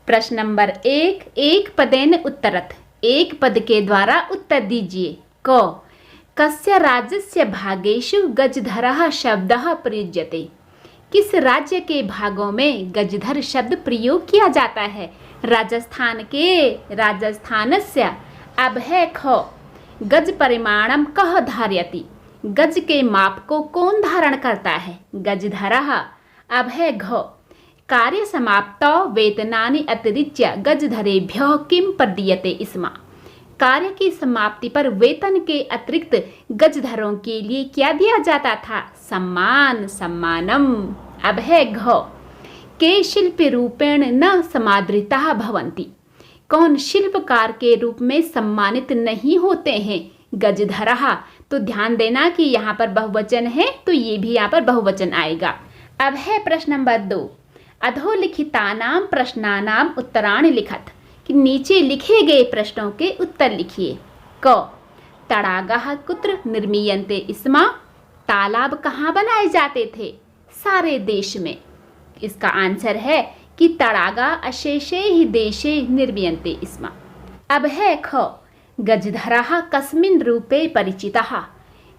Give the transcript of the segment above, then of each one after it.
प्रश्न नंबर 1, एक पदेन उत्तरत, एक पद के द्वारा उत्तर दीजिए। क, कस्य राज्यस्य भागेषु गजधरः शब्दः प्रयुज्यते? किस राज्य के भागों में गजधर शब्द प्रयोग किया जाता है? राजस्थान के। राजस्थानस्य। अब है ख, गज परिमाणम कः धारयति? गज के माप को कौन धारण करता है? गजधरः। अब है घ, कार्य समाप्तौ वेतनानि अतिरिच्य गजधरेभ्यः किम प्रदीयते स्म? कार्य की समाप्ति पर वेतन के अतिरिक्त गजधरों के लिए क्या दिया जाता था? सम्मान, सम्मानम। अब है घ, के शिल्पी रूपेण न समादृताः भवन्ति? कौन शिल्पकार के रूप में सम्मानित नहीं होते हैं? गजधरः। तो ध्यान देना कि यहाँ पर बहुवचन है तो ये भी यहाँ पर बहुवचन आएगा। अब है प्रश्न नंबर 2, अधोलिखितानां प्रश्नानां उत्तराणि लिखत, कि नीचे लिखे गए प्रश्नों के उत्तर लिखिए। क, तड़ागाः कुत्र निर्मीयन्ते स्म? तालाब कहाँ बनाए जाते थे? सारे देश में। इसका आंसर है कि तड़ागा अशेषे ही देशे निर्मीयन्ते स्म। अब है ख, गजधरः कस्मिन् रूपे परिचितः?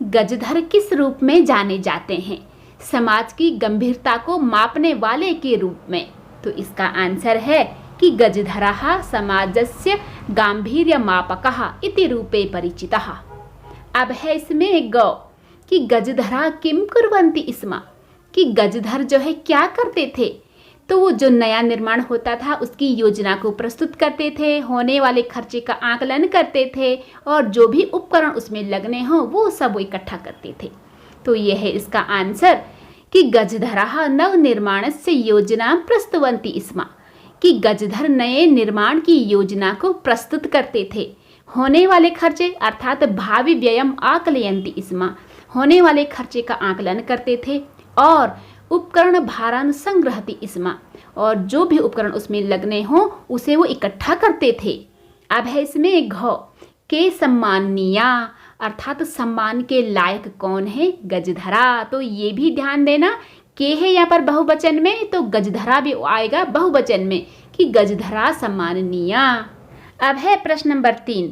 गजधर किस रूप में जाने जाते हैं? समाज की गंभीरता को मापने वाले के रूप में। तो इसका आंसर है कि गजधरः समाजस्य गांभीर्य मापकः इति रूपे परिचितः। अब है इसमें ग, कि गजधरः किम कुर्वन्ति स्म? कि गजधर जो है क्या करते थे? तो वो जो नया निर्माण होता था उसकी योजना को प्रस्तुत करते थे, होने वाले खर्चे का आकलन करते थे और जो भी उपकरण उसमें लगने हों वो सब वो इकट्ठा करते थे। तो यह है इसका आंसर कि गजधरः नव निर्माणस्य योजना प्रस्तुवन्ति स्म, कि गजधर नए निर्माण की योजना को प्रस्तुत करते थे। होने वाले खर्चे अर्थात भावी व्ययम आकलयन्ति स्म, होने वाले खर्चे का आकलन करते थे और उपकरण भारान संग्रहति स्म, और जो भी उपकरण उसमें लगने हों उसे वो इकट्ठा करते थे। अब है इसमें घ, के सम्माननीया अर्थात सम्मान के लायक कौन है? गजधरा। तो ये भी ध्यान देना, के है यहाँ पर बहुवचन में तो गजधरा भी आएगा बहुवचन में, कि गजधरा सम्माननीया। अब है प्रश्न नंबर 3,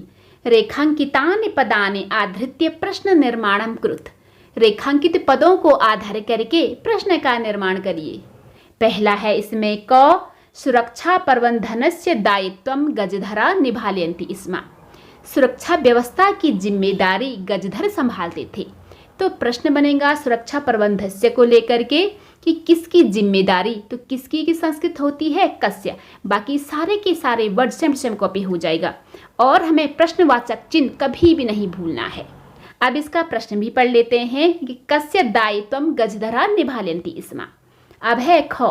रेखांकितानि पदानि आधृत्य प्रश्न निर्माणम कुरुत। रेखांकित पदों को आधार करके प्रश्न का निर्माण करिए। पहला है इसमें क, सुरक्षा प्रबंधनस्य दायित्वम गजधरा निभालयन्ति स्म। सुरक्षा व्यवस्था की जिम्मेदारी गजधर संभालते थे। तो प्रश्न बनेगा सुरक्षा प्रबंधस्य को लेकर के कि किसकी जिम्मेदारी, तो किसकी की संस्कृत होती है कस्य। बाकी सारे के सारे वर्ड सेम सेम कॉपी हो जाएगा और हमें प्रश्नवाचक चिन्ह कभी भी नहीं भूलना है। अब इसका प्रश्न भी पढ़ लेते हैं कि कस्य दायित्वम गजधरा निभालयन्ति स्म। अब है ख,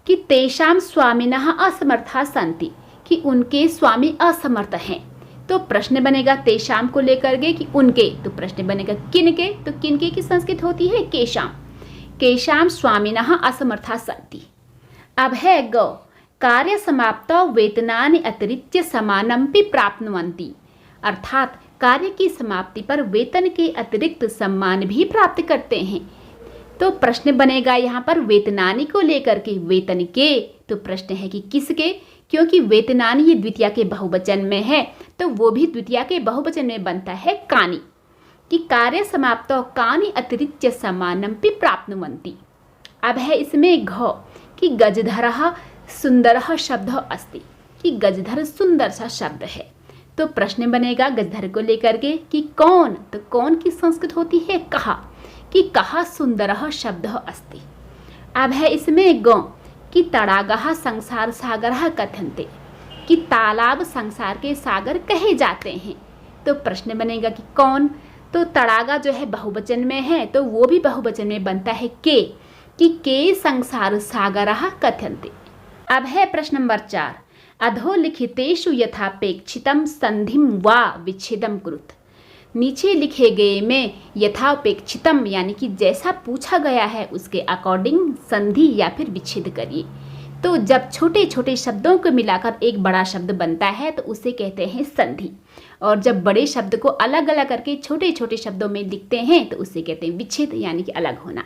कि तेषां स्वामिनः असमर्थाः सन्ति, कि उनके स्वामी असमर्थ हैं। तो प्रश्न बनेगा तेषां को लेकर के कि उनके, तो प्रश्न बनेगा किनके, तो किनके की संस्कृत होती है केषां। केषां स्वामिनः असमर्थाः सन्ति। अब है ग, कार्य समाप्तौ वेतनानि अतिरिच्य समानमपि प्राप्नुवन्ति, अर्थात कार्य की समाप्ति पर वेतन के अतिरिक्त सम्मान भी प्राप्त करते हैं। तो प्रश्न बनेगा यहाँ पर वेतनानि को लेकर के, वेतन के, तो प्रश्न है कि किसके, क्योंकि वेतनानि ये द्वितीया के बहुवचन में है तो वो भी द्वितीया के बहुवचन में बनता है कानि, कि कार्य समाप्तौ कानि अतिरिच्य सम्मानमपि प्राप्नुवन्ति। अब है इसमें घ, कि गजधरः सुंदरः शब्दः अस्ति, कि गजधर सुंदर सा शब्द है। तो प्रश्न बनेगा गजधर को लेकर के कि कौन, तो कौन की संस्कृत होती है कहा, कि कहा सुंदरः शब्दः अस्ति। अब है इसमें ग, कि तड़ागः संसार सागरः कथन्ते, कि तालाब संसार के सागर कहे जाते हैं। तो प्रश्न बनेगा कि कौन, तो तड़ागा जो है बहुवचन में है तो वो भी बहुवचन में बनता है के, कि के संसार सागरः कथन्ते। अब है प्रश्न नंबर 4, अधोलिखितेषु यथापेक्षितम संधिम वा विच्छेदम कुरुत। नीचे लिखे गए में यथापेक्षितम यानी कि जैसा पूछा गया है उसके अकॉर्डिंग संधि या फिर विच्छेद करिए। तो जब छोटे छोटे शब्दों को मिलाकर एक बड़ा शब्द बनता है तो उसे कहते हैं संधि, और जब बड़े शब्द को अलग अलग करके छोटे छोटे शब्दों में लिखते हैं तो उसे कहते हैं विच्छेद यानी कि अलग होना।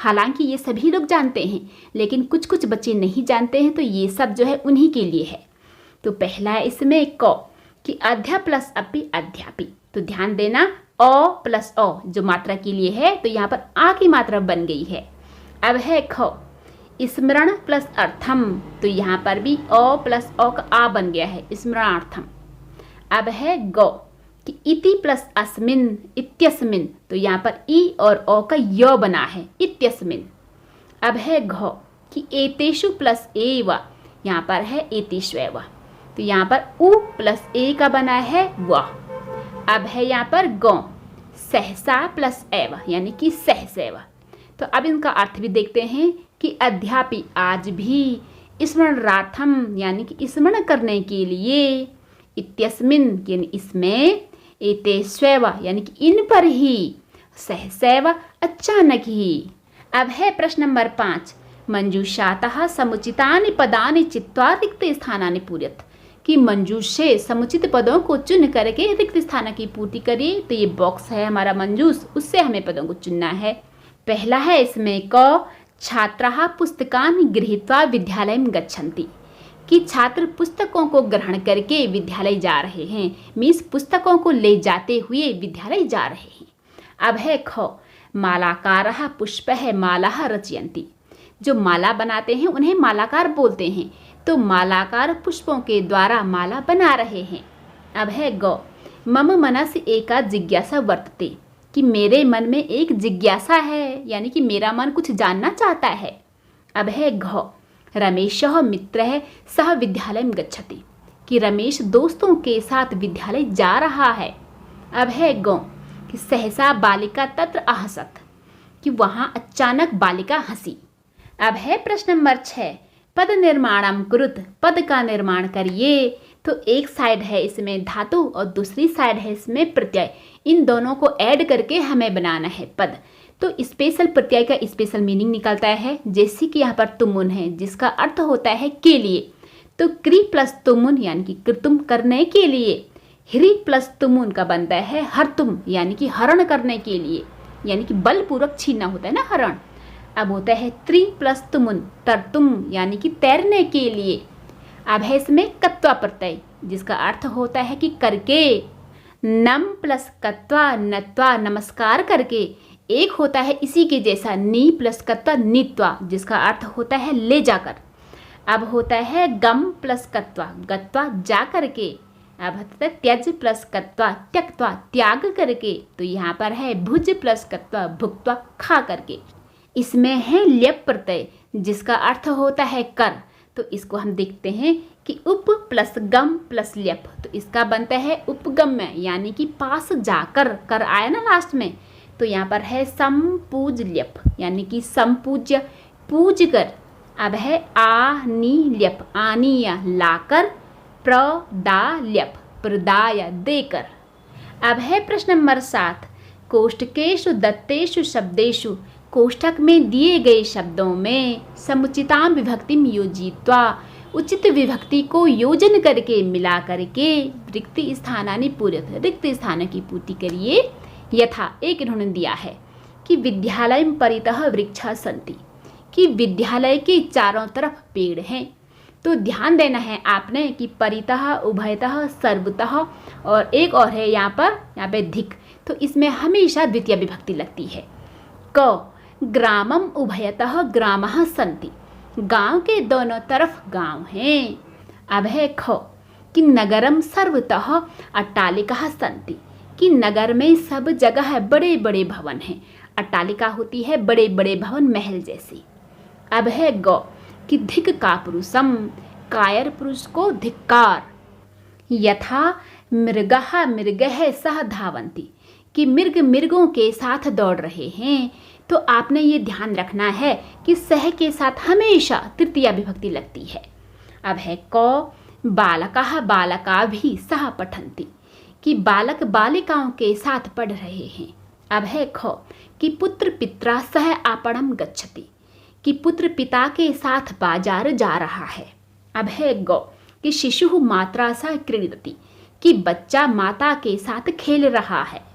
हालांकि ये सभी लोग जानते हैं, लेकिन कुछ कुछ बच्चे नहीं जानते हैं, तो ये सब जो है उन्हीं के लिए है। तो पहला है इसमें क कि अध्या प्लस अपि अध्यापी। तो ध्यान देना, अ प्लस अ जो मात्रा के लिए है, तो यहाँ पर आ की मात्रा बन गई है। अब है ख स्मरण प्लस अर्थम। तो यहाँ पर भी अ प्लस अ का आ बन गया है, स्मरणार्थम। अब है ग कि इति प्लस अस्मिन इत्यस्मिन। तो यहाँ पर ई और ओ का य बना है, इत्यस्मिन। अब है घ कि एतेषु प्लस एव। यहाँ पर है एतेष्वेव। तो यहाँ पर उ प्लस ए का बना है व। अब है यहाँ पर ग सहसा प्लस एव, यानी कि सहसैव। तो अब इनका अर्थ भी देखते हैं कि अध्यापी आज भी, स्मरणार्थम यानी कि स्मरण करने के लिए, इत्यस्मिन यानी इसमें, एतेष्वेव यानी कि इन पर ही, सहसैव अचानक ही। अब है प्रश्न नंबर 5, मंजूषातः समुचितानि पदानि चित्वा रिक्त स्थानानि पूरयत। कि मंजूष से समुचित पदों को चुन करके रिक्त स्थान की पूर्ति करिए। तो ये बॉक्स है हमारा मंजूष, उससे हमें पदों को चुनना है। पहला है इसमें क छात्राः पुस्तकानि गृहीत्वा विद्यालयं गच्छन्ति। कि छात्र पुस्तकों को ग्रहण करके विद्यालय जा रहे हैं, मीन्स पुस्तकों को ले जाते हुए विद्यालय जा रहे हैं। अब है ख मालाकारः पुष्पः मालाः रचयन्ति। जो माला बनाते हैं उन्हें मालाकार बोलते हैं, तो मालाकार पुष्पों के द्वारा माला बना रहे हैं। अब है ग मम मनसि एका जिज्ञासा वर्तते। कि मेरे मन में एक जिज्ञासा है, यानी कि मेरा मन कुछ जानना चाहता है। अब है घ रमेशः मित्रः सह विद्यालयं गच्छति। कि रमेश दोस्तों के साथ विद्यालय जा रहा है। अब है ग कि सहसा बालिका तत्र अहसत। कि वहाँ अचानक बालिका हंसी। अब है प्रश्न नंबर 6, पद निर्माणम कुरुत। पद का निर्माण करिए। तो एक साइड है इसमें धातु और दूसरी साइड है इसमें प्रत्यय। इन दोनों को ऐड करके हमें बनाना है पद। तो स्पेशल प्रत्यय का स्पेशल मीनिंग निकलता है, जैसे कि यहाँ पर तुमुन है जिसका अर्थ होता है के लिए। तो क्री प्लस तुमुन यानी कि कृतुम करने के लिए। ह्री प्लस तुमुन का बनता है हरतुम यानी कि हरण करने के लिए, यानी कि बलपूर्वक छीनना होता है ना हरण। अब होता है त्रि प्लस तुमुन तरतुम यानी कि तैरने के लिए। अब है इसमें कत्वा प्रत्यय जिसका अर्थ होता है कि करके। नम प्लस कत्वा नत्वा नमस्कार करके। एक होता है इसी के जैसा नी प्लस कत्वा नीत्वा जिसका अर्थ होता है ले जाकर। अब होता है गम प्लस कत्वा गत्वा जा करके। अब होता है त्यज प्लस कत्वा त्यक्त्वा त्याग करके। तो यहाँ पर है भुज प्लस कत्वा भुक्त्वा खा करके। इसमें है ल्यप प्रत्यय जिसका अर्थ होता है कर। तो इसको हम देखते हैं कि उप प्लस गम प्लस ल्यप। तो इसका बनता है उपगम्य यानी कि पास जाकर, कर आया ना लास्ट में। तो यहाँ पर है समपूज ल्यप यानी कि समपूज्य पूज कर। अब है आनी ल्यप आनीय लाकर, प्रदाल्यप प्रदाय देकर। अब है प्रश्न नंबर 7, कोष्ठकेषु दत्तेषु शब्देषु। कोष्ठक में दिए गए शब्दों में समुचितां विभक्तिं योजित्वा उचित विभक्ति को योजन करके मिला करके रिक्त स्थानानि पूरयत। रिक्त स्थान की पूर्ति करिए। यथा एक इन्होंने दिया है कि विद्यालय परितः वृक्षा सन्ति। कि विद्यालय के चारों तरफ पेड़ हैं। तो ध्यान देना है आपने कि परितः उभयतः सर्वतः और एक और है यहाँ पे धिक। तो इसमें हमेशा द्वितीय विभक्ति लगती है। क ग्रामम उभयतः ग्रामः सन्ति। गांव के दोनों तरफ गांव हैं। अब है ख कि नगरम सर्वतः अट्टालिकाः सन्ति। कि नगर में सब जगह बड़े बड़े भवन हैं। अट्टालिका होती है बड़े बड़े भवन महल जैसी। अब है ग कि धिक का पुरुषम कायर पुरुष को धिक्कार। यथा मृगः मृगः सह धावन्ति। कि मृग मृगों के साथ दौड़ रहे हैं। तो आपने ये ध्यान रखना है कि सह के साथ हमेशा तृतीया विभक्ति लगती है। अब है क बालकाः बालका भी सह पठन्ति। कि बालक बालिकाओं के साथ पढ़ रहे हैं। अब है ख कि पुत्र पित्रा सह आपणम गच्छति। कि पुत्र पिता के साथ बाजार जा रहा है। अब है ग कि शिशुः मात्रा सह क्रीडति। कि बच्चा माता के साथ खेल रहा है।